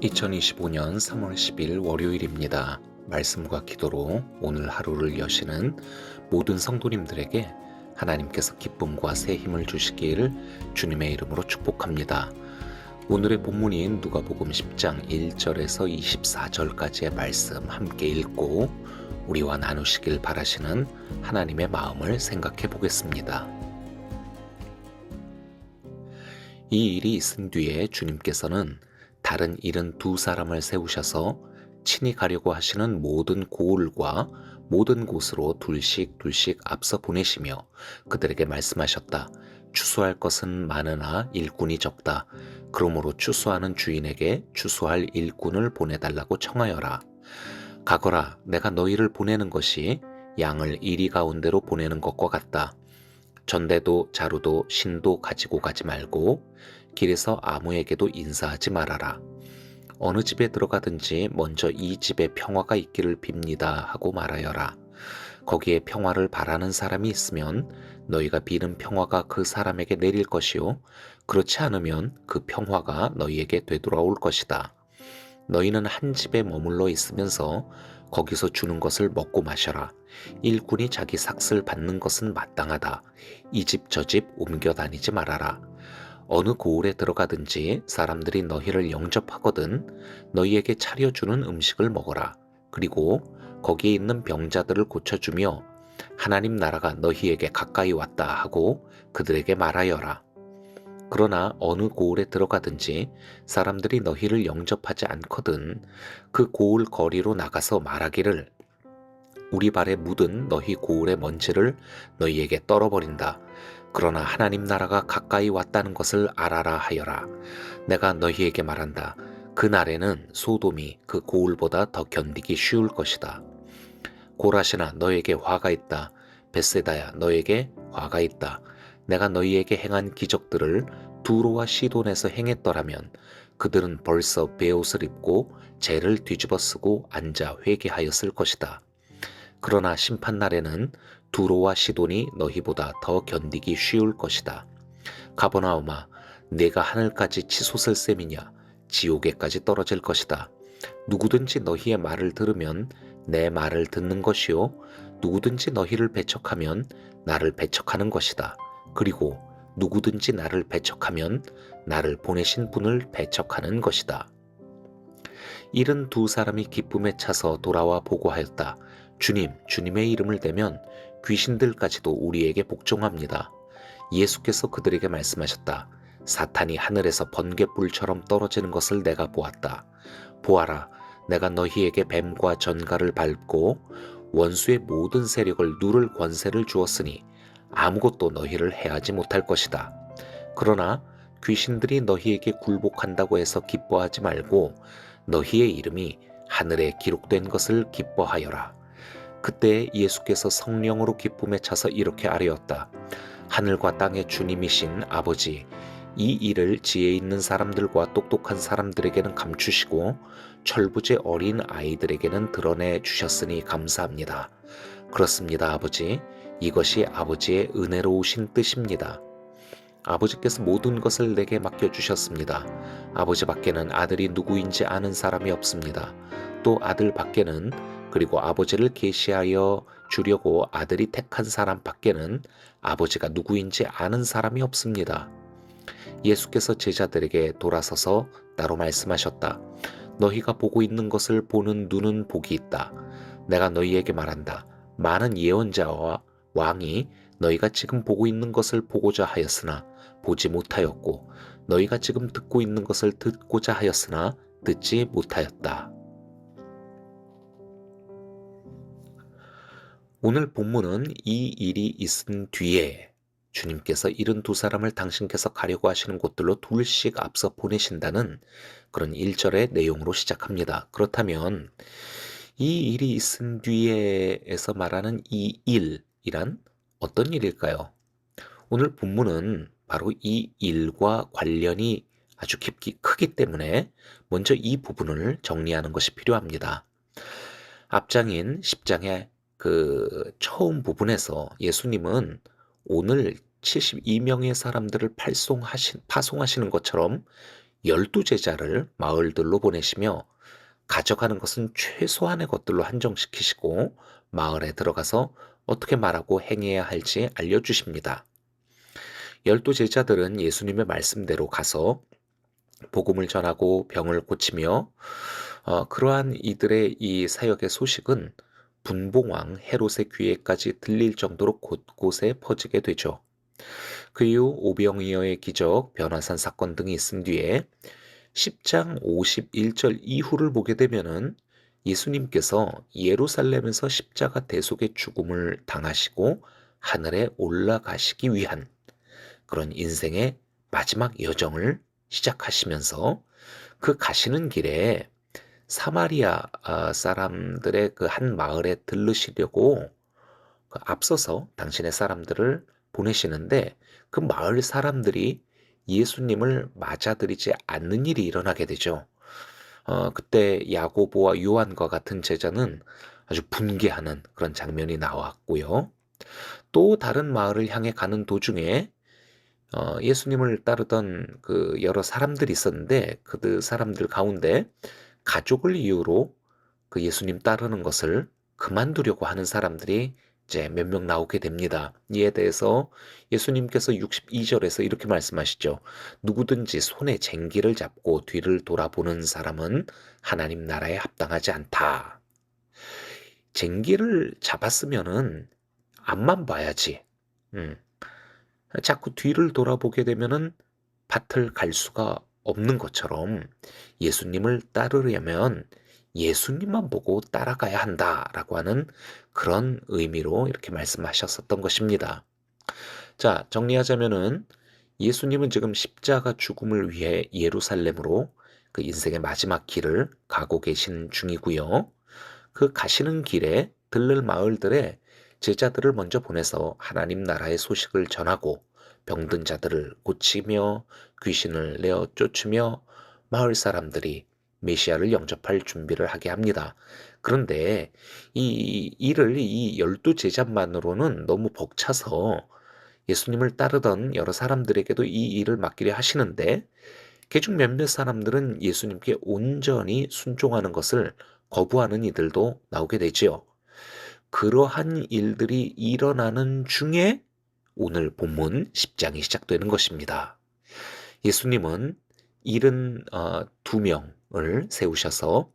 2025년 3월 10일 월요일입니다. 말씀과 기도로 오늘 하루를 여시는 모든 성도님들에게 하나님께서 기쁨과 새 힘을 주시길 주님의 이름으로 축복합니다. 오늘의 본문인 누가복음 10장 1절에서 24절까지의 말씀 함께 읽고 우리와 나누시길 바라시는 하나님의 마음을 생각해 보겠습니다. 이 일이 있은 뒤에 주님께서는 다른 72사람을 세우셔서 친히 가려고 하시는 모든 고을과 모든 곳으로 둘씩 앞서 보내시며 그들에게 말씀하셨다. 추수할 것은 많으나 일꾼이 적다. 그러므로 추수하는 주인에게 추수할 일꾼을 보내달라고 청하여라. 가거라, 내가 너희를 보내는 것이 양을 이리 가운데로 보내는 것과 같다. 전대도 자루도 신도 가지고 가지 말고 길에서 아무에게도 인사하지 말아라. 어느 집에 들어가든지 먼저 이 집에 평화가 있기를 빕니다 하고 말하여라. 거기에 평화를 바라는 사람이 있으면 너희가 비는 평화가 그 사람에게 내릴 것이요 그렇지 않으면 그 평화가 너희에게 되돌아올 것이다. 너희는 한 집에 머물러 있으면서 거기서 주는 것을 먹고 마셔라. 일꾼이 자기 삭슬 받는 것은 마땅하다. 이 집 저 집 옮겨 다니지 말아라. 어느 고을에 들어가든지 사람들이 너희를 영접하거든 너희에게 차려주는 음식을 먹어라. 그리고 거기에 있는 병자들을 고쳐주며 하나님 나라가 너희에게 가까이 왔다 하고 그들에게 말하여라. 그러나 어느 고을에 들어가든지 사람들이 너희를 영접하지 않거든 그 고을 거리로 나가서 말하기를 우리 발에 묻은 너희 고을의 먼지를 너희에게 떨어버린다. 그러나 하나님 나라가 가까이 왔다는 것을 알아라 하여라. 내가 너희에게 말한다. 그 날에는 소돔이 그 고을보다 더 견디기 쉬울 것이다. 고라시나 너에게 화가 있다. 벳세다야 너에게 화가 있다. 내가 너희에게 행한 기적들을 두로와 시돈에서 행했더라면 그들은 벌써 베옷을 입고 재를 뒤집어 쓰고 앉아 회개하였을 것이다. 그러나 심판날에는 두로와 시돈이 너희보다 더 견디기 쉬울 것이다. 가버나움아, 내가 하늘까지 치솟을 셈이냐? 지옥에까지 떨어질 것이다. 누구든지 너희의 말을 들으면 내 말을 듣는 것이요 누구든지 너희를 배척하면 나를 배척하는 것이다. 그리고 누구든지 나를 배척하면 나를 보내신 분을 배척하는 것이다. 72사람이 기쁨에 차서 돌아와 보고하였다. 주님, 주님의 이름을 대면 귀신들까지도 우리에게 복종합니다. 예수께서 그들에게 말씀하셨다. 사탄이 하늘에서 번갯불처럼 떨어지는 것을 내가 보았다. 보아라, 내가 너희에게 뱀과 전갈을 밟고 원수의 모든 세력을 누를 권세를 주었으니 아무것도 너희를 해하지 못할 것이다. 그러나 귀신들이 너희에게 굴복한다고 해서 기뻐하지 말고 너희의 이름이 하늘에 기록된 것을 기뻐하여라. 그때 예수께서 성령으로 기쁨에 차서 이렇게 아뢰었다. 하늘과 땅의 주님이신 아버지, 이 일을 지혜 있는 사람들과 똑똑한 사람들에게는 감추시고 철부지 어린 아이들에게는 드러내 주셨으니 감사합니다. 그렇습니다, 아버지. 이것이 아버지의 은혜로우신 뜻입니다. 아버지께서 모든 것을 내게 맡겨주셨습니다. 아버지 밖에는 아들이 누구인지 아는 사람이 없습니다. 또 아들 밖에는 그리고 아버지를 계시하여 주려고 아들이 택한 사람 밖에는 아버지가 누구인지 아는 사람이 없습니다. 예수께서 제자들에게 돌아서서 따로 말씀하셨다. 너희가 보고 있는 것을 보는 눈은 복이 있다. 내가 너희에게 말한다. 많은 예언자와 왕이 너희가 지금 보고 있는 것을 보고자 하였으나 보지 못하였고 너희가 지금 듣고 있는 것을 듣고자 하였으나 듣지 못하였다. 오늘 본문은 이 일이 있은 뒤에 주님께서 72사람을 당신께서 가려고 하시는 곳들로 둘씩 앞서 보내신다는 그런 1절의 내용으로 시작합니다. 그렇다면 이 일이 있은 뒤에에서 말하는 이 일이란 어떤 일일까요? 오늘 본문은 바로 이 일과 관련이 아주 크기 때문에 먼저 이 부분을 정리하는 것이 필요합니다. 앞장인 10장의 그 처음 부분에서 예수님은 오늘 72명의 사람들을 파송하시는 것처럼 12 제자를 마을들로 보내시며 가져가는 것은 최소한의 것들로 한정시키시고 마을에 들어가서 어떻게 말하고 행해야 할지 알려주십니다. 12 제자들은 예수님의 말씀대로 가서 복음을 전하고 병을 고치며 그러한 이들의 이 사역의 소식은 분봉왕 헤롯의 귀에까지 들릴 정도로 곳곳에 퍼지게 되죠. 그 이후 오병이어의 기적, 변화산 사건 등이 있은 뒤에 10장 51절 이후를 보게 되면은 예수님께서 예루살렘에서 십자가 대속의 죽음을 당하시고 하늘에 올라가시기 위한 그런 인생의 마지막 여정을 시작하시면서 그 가시는 길에 사마리아 사람들의 그 한 마을에 들르시려고 앞서서 당신의 사람들을 보내시는데 그 마을 사람들이 예수님을 맞아들이지 않는 일이 일어나게 되죠. 그때 야고보와 요한과 같은 제자는 아주 분개하는 그런 장면이 나왔고요. 또 다른 마을을 향해 가는 도중에 예수님을 따르던 그 여러 사람들이 있었는데 그 사람들 가운데 가족을 이유로 그 예수님 따르는 것을 그만두려고 하는 사람들이 이제 몇 명 나오게 됩니다. 이에 대해서 예수님께서 62절에서 이렇게 말씀하시죠. 누구든지 손에 쟁기를 잡고 뒤를 돌아보는 사람은 하나님 나라에 합당하지 않다. 쟁기를 잡았으면은 앞만 봐야지. 음. 자꾸 뒤를 돌아보게 되면은 밭을 갈 수가 없는 것처럼 예수님을 따르려면 예수님만 보고 따라가야 한다라고 하는 그런 의미로 이렇게 말씀하셨었던 것입니다. 자, 정리하자면은 예수님은 지금 십자가 죽음을 위해 예루살렘으로 그 인생의 마지막 길을 가고 계신 중이고요. 그 가시는 길에 들를 마을들에 제자들을 먼저 보내서 하나님 나라의 소식을 전하고 병든 자들을 고치며 귀신을 내어 쫓으며 마을 사람들이 메시아를 영접할 준비를 하게 합니다. 그런데 이 일을 이 12 제자만으로는 너무 벅차서 예수님을 따르던 여러 사람들에게도 이 일을 맡기려 하시는데 그중 몇몇 사람들은 예수님께 온전히 순종하는 것을 거부하는 이들도 나오게 되지요. 그러한 일들이 일어나는 중에 오늘 본문 10장이 시작되는 것입니다. 예수님은 72명을 세우셔서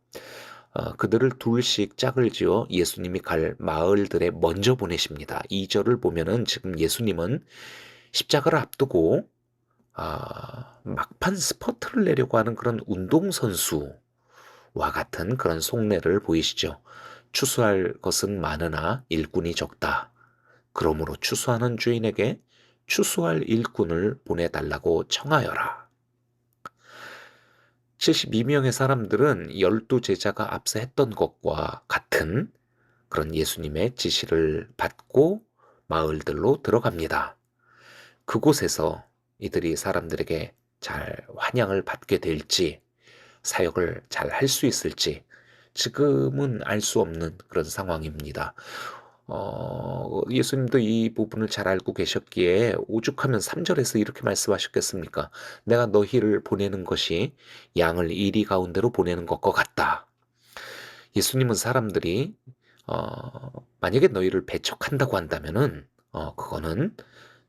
그들을 둘씩 짝을 지어 예수님이 갈 마을들에 먼저 보내십니다. 2절을 보면은 지금 예수님은 십자가를 앞두고 막판 스퍼트를 내려고 하는 그런 운동선수와 같은 그런 속내를 보이시죠. 추수할 것은 많으나 일꾼이 적다. 그러므로 추수하는 주인에게 추수할 일꾼을 보내달라고 청하여라. 72명의 사람들은 12 제자가 앞서 했던 것과 같은 그런 예수님의 지시를 받고 마을들로 들어갑니다. 그곳에서 이들이 사람들에게 잘 환영을 받게 될지, 사역을 잘 할 수 있을지, 지금은 알 수 없는 그런 상황입니다. 예수님도 이 부분을 잘 알고 계셨기에 오죽하면 3절에서 이렇게 말씀하셨겠습니까? 내가 너희를 보내는 것이 양을 이리 가운데로 보내는 것과 같다. 예수님은 사람들이 만약에 너희를 배척한다고 한다면은 그거는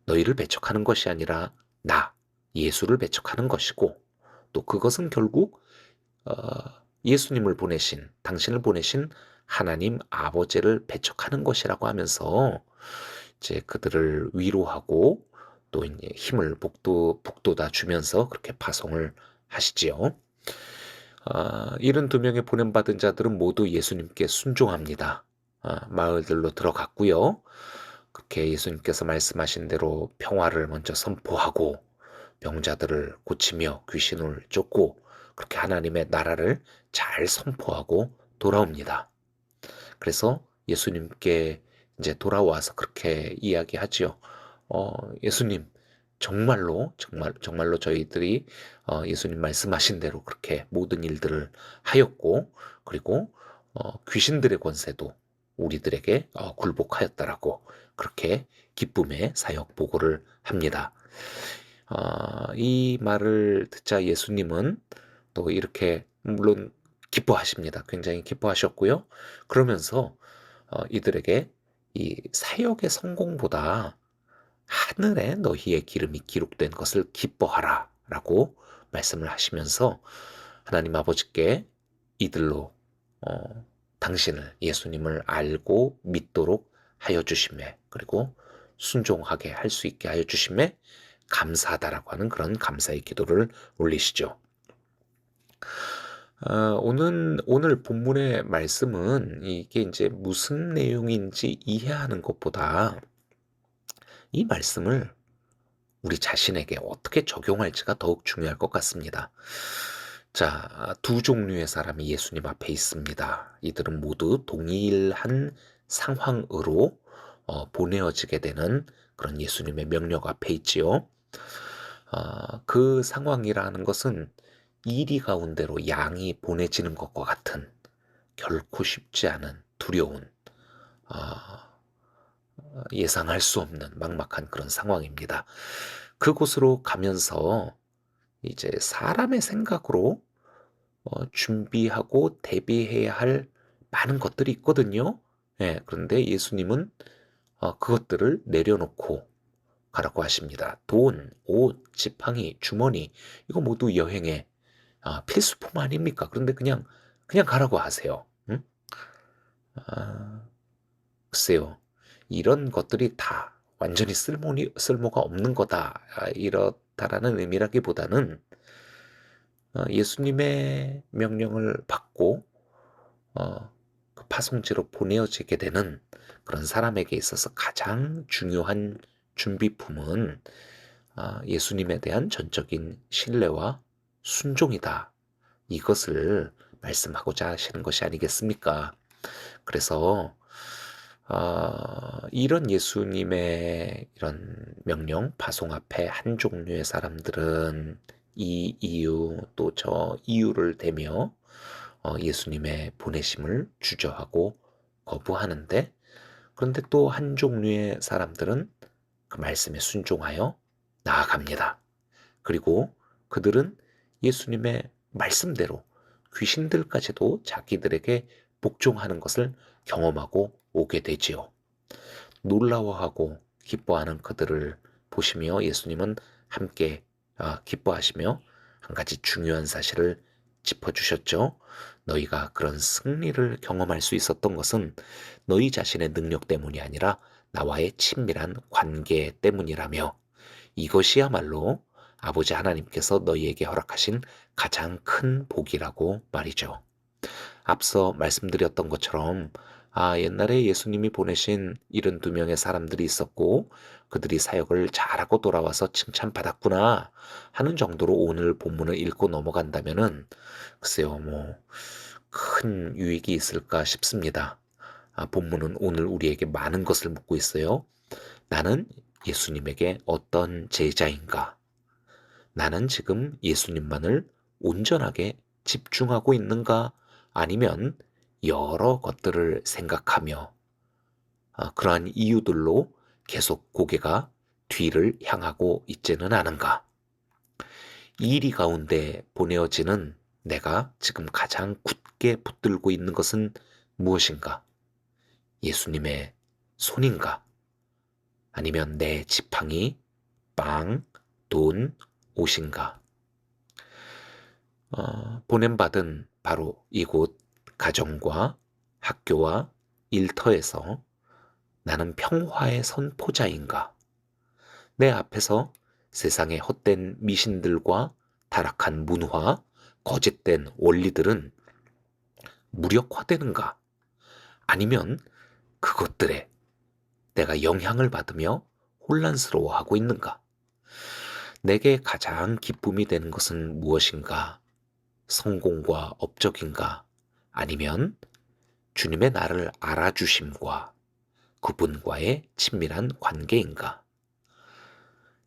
너희를 배척하는 것이 아니라 나, 예수를 배척하는 것이고 또 그것은 결국 어, 예수님을 보내신, 당신을 보내신 하나님 아버지를 배척하는 것이라고 하면서 이제 그들을 위로하고 또 이제 힘을 북돋아 주면서 그렇게 파송을 하시지요. 72명의 보냄받은 자들은 모두 예수님께 순종합니다. 마을들로 들어갔고요. 그렇게 예수님께서 말씀하신 대로 평화를 먼저 선포하고 병자들을 고치며 귀신을 쫓고 그렇게 하나님의 나라를 잘 선포하고 돌아옵니다. 그래서 예수님께 이제 돌아와서 그렇게 이야기하지요. 예수님, 정말로 저희들이 예수님 말씀하신 대로 그렇게 모든 일들을 하였고, 그리고 귀신들의 권세도 우리들에게 굴복하였다라고 그렇게 기쁨의 사역 보고를 합니다. 이 말을 듣자 예수님은 또 이렇게 물론 기뻐하십니다. 굉장히 기뻐하셨고요. 그러면서 이들에게 이 사역의 성공보다 하늘에 너희의 기름이 기록된 것을 기뻐하라 라고 말씀을 하시면서 하나님 아버지께 이들로 당신을 예수님을 알고 믿도록 하여 주심에, 그리고 순종하게 할 수 있게 하여 주심에 감사하다라고 하는 그런 감사의 기도를 올리시죠. 오늘 본문의 말씀은 이게 이제 무슨 내용인지 이해하는 것보다 이 말씀을 우리 자신에게 어떻게 적용할지가 더욱 중요할 것 같습니다. 자, 두 종류의 사람이 예수님 앞에 있습니다. 이들은 모두 동일한 상황으로 보내어지게 되는 그런 예수님의 명령 앞에 있지요. 그 상황이라는 것은 이리 가운데로 양이 보내지는 것과 같은 결코 쉽지 않은 두려운 예상할 수 없는 막막한 그런 상황입니다. 그곳으로 가면서 이제 사람의 생각으로 준비하고 대비해야 할 많은 것들이 있거든요. 예, 그런데 예수님은 그것들을 내려놓고 가라고 하십니다. 돈, 옷, 지팡이, 주머니 이거 모두 여행의 필수품 아닙니까? 그런데 그냥 가라고 하세요. 응? 글쎄요. 이런 것들이 다 완전히 쓸모가 없는 거다. 이렇다라는 의미라기보다는 예수님의 명령을 받고 그 파송지로 보내어지게 되는 그런 사람에게 있어서 가장 중요한 준비품은 예수님에 대한 전적인 신뢰와 순종이다. 이것을 말씀하고자 하시는 것이 아니겠습니까? 그래서 이런 예수님의 이런 명령, 파송 앞에 한 종류의 사람들은 이 이유 또 저 이유를 대며 예수님의 보내심을 주저하고 거부하는데, 그런데 또 한 종류의 사람들은 그 말씀에 순종하여 나아갑니다. 그리고 그들은 예수님의 말씀대로 귀신들까지도 자기들에게 복종하는 것을 경험하고 오게 되지요. 놀라워하고 기뻐하는 그들을 보시며 예수님은 함께 기뻐하시며 한 가지 중요한 사실을 짚어주셨죠. 너희가 그런 승리를 경험할 수 있었던 것은 너희 자신의 능력 때문이 아니라 나와의 친밀한 관계 때문이라며, 이것이야말로 아버지 하나님께서 너희에게 허락하신 가장 큰 복이라고 말이죠. 앞서 말씀드렸던 것처럼 옛날에 예수님이 보내신 72명의 사람들이 있었고 그들이 사역을 잘하고 돌아와서 칭찬받았구나 하는 정도로 오늘 본문을 읽고 넘어간다면은 글쎄요, 큰 유익이 있을까 싶습니다. 본문은 오늘 우리에게 많은 것을 묻고 있어요. 나는 예수님에게 어떤 제자인가? 나는 지금 예수님만을 온전하게 집중하고 있는가? 아니면 여러 것들을 생각하며 그러한 이유들로 계속 고개가 뒤를 향하고 있지는 않은가? 이리 가운데 보내어지는 내가 지금 가장 굳게 붙들고 있는 것은 무엇인가? 예수님의 손인가? 아니면 내 지팡이, 빵, 돈, 옷인가? 보냄받은 바로 이곳 가정과 학교와 일터에서 나는 평화의 선포자인가? 내 앞에서 세상의 헛된 미신들과 타락한 문화, 거짓된 원리들은 무력화되는가? 아니면 그것들에 내가 영향을 받으며 혼란스러워하고 있는가? 내게 가장 기쁨이 되는 것은 무엇인가? 성공과 업적인가? 아니면 주님의 나를 알아주심과 그분과의 친밀한 관계인가?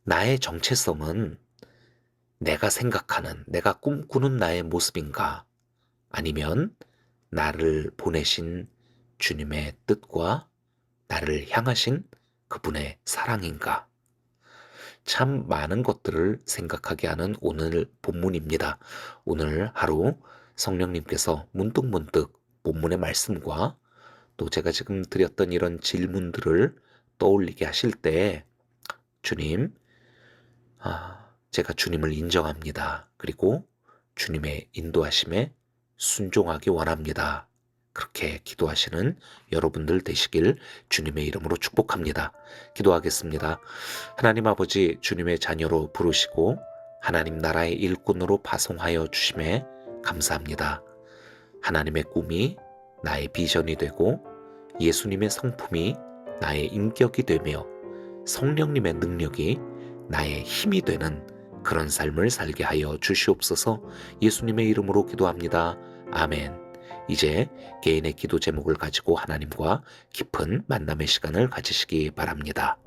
나의 정체성은 내가 생각하는, 내가 꿈꾸는 나의 모습인가? 아니면 나를 보내신 주님의 뜻과 나를 향하신 그분의 사랑인가? 참 많은 것들을 생각하게 하는 오늘 본문입니다. 오늘 하루 성령님께서 문득문득 본문의 말씀과 또 제가 지금 드렸던 이런 질문들을 떠올리게 하실 때 주님, 제가 주님을 인정합니다. 그리고 주님의 인도하심에 순종하기 원합니다. 그렇게 기도하시는 여러분들 되시길 주님의 이름으로 축복합니다. 기도하겠습니다. 하나님 아버지, 주님의 자녀로 부르시고 하나님 나라의 일꾼으로 파송하여 주심에 감사합니다. 하나님의 꿈이 나의 비전이 되고 예수님의 성품이 나의 인격이 되며 성령님의 능력이 나의 힘이 되는 그런 삶을 살게 하여 주시옵소서. 예수님의 이름으로 기도합니다. 아멘. 이제 개인의 기도 제목을 가지고 하나님과 깊은 만남의 시간을 가지시기 바랍니다.